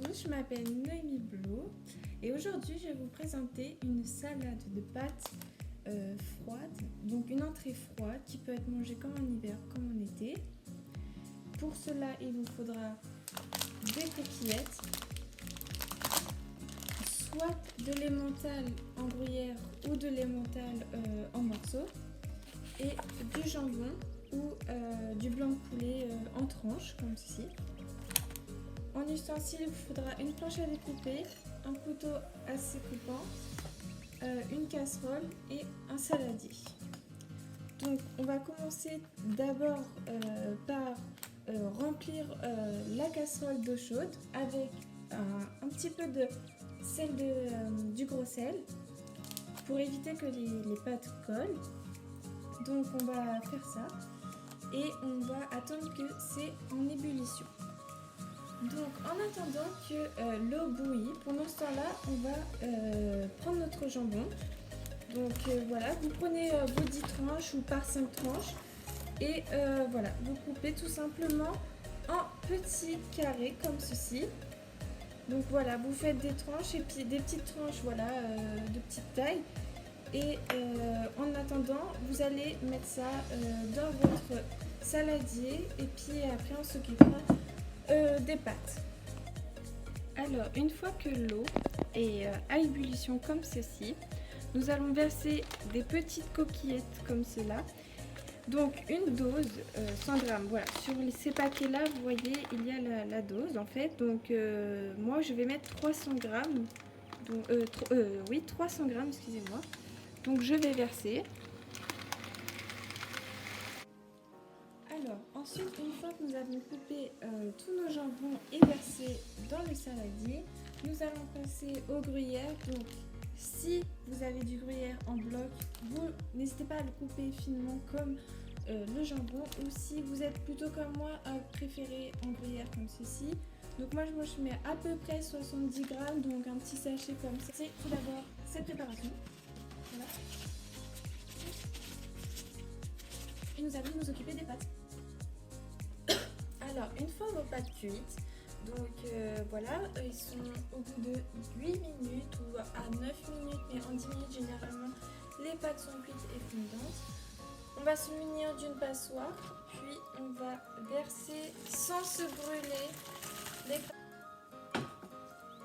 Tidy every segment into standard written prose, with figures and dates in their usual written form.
tous, je m'appelle Noémie Blot et aujourd'hui je vais vous présenter une salade de pâtes froide, donc une entrée froide qui peut être mangée comme en hiver comme en été. Pour cela il vous faudra des coquillettes, soit de l'emmental en gruyère ou de l'emmental en morceaux, et du jambon ou du blanc de poulet en tranches comme ceci. En ustensile, il vous faudra une planche à découper, un couteau assez coupant, une casserole et un saladier. Donc on va commencer d'abord par remplir la casserole d'eau chaude avec un petit peu de sel du gros sel pour éviter que les pâtes collent. Donc on va faire ça et on va attendre que c'est en ébullition. Donc en attendant que l'eau bouillit, pendant ce temps-là, on va prendre notre jambon. Donc voilà, vous prenez vos 10 tranches ou par 5 tranches et voilà, vous coupez tout simplement en petits carrés comme ceci. Donc voilà, vous faites des tranches et puis des petites tranches voilà, de petite taille. Et en attendant, vous allez mettre ça dans votre saladier et puis après on s'occupera des pâtes. Alors une fois que l'eau est à ébullition comme ceci, nous allons verser des petites coquillettes comme cela. Donc une dose 100 grammes. Voilà, sur ces paquets là vous voyez il y a la dose en fait. Donc moi je vais mettre 300 grammes. Donc, oui 300 grammes excusez-moi. Donc je vais verser. Alors ensuite, une fois que nous avons coupé tous nos jambons et versé dans le saladier, nous allons passer au gruyère. Donc si vous avez du gruyère en bloc, vous n'hésitez pas à le couper finement comme le jambon, ou si vous êtes plutôt comme moi à préférer en gruyère comme ceci. Donc moi je mets à peu près 70 grammes, donc un petit sachet comme ça. C'est tout d'abord cette préparation. Voilà. Et nous allons nous occuper des pâtes. Alors, une fois vos pâtes cuites, donc voilà, ils sont au bout de 8 minutes ou à 9 minutes, mais en 10 minutes généralement, les pâtes sont cuites et fondantes. On va se munir d'une passoire, puis on va verser sans se brûler les pâtes.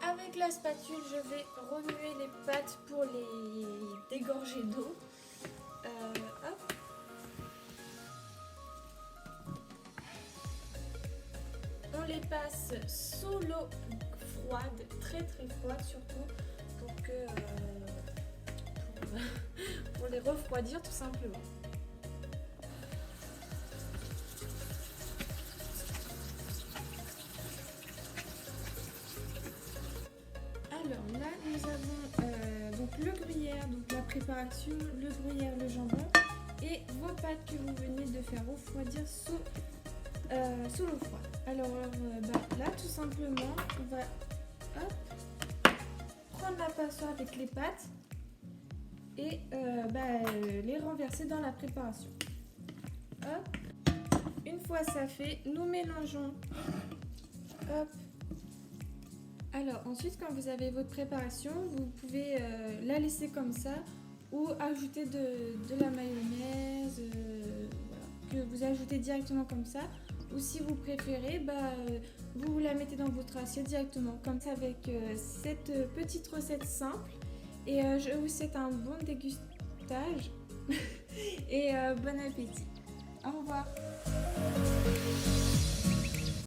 Avec la spatule, je vais remuer les pâtes pour les dégorger d'eau. Hop. On les passe sous l'eau froide, très très froide surtout, pour les refroidir tout simplement. Alors là nous avons donc le gruyère, donc la préparation, le gruyère, le jambon et vos pâtes que vous venez de faire refroidir sous l'eau froide. Alors là tout simplement on va prendre la passoire avec les pâtes et les renverser dans la préparation. Hop. Une fois ça fait, nous mélangeons. Hop. Alors ensuite quand vous avez votre préparation, vous pouvez la laisser comme ça ou ajouter de la mayonnaise voilà, que vous ajoutez directement comme ça. Ou si vous préférez, vous la mettez dans votre assiette directement, comme ça avec cette petite recette simple. Et je vous souhaite un bon dégustage et bon appétit. Au revoir.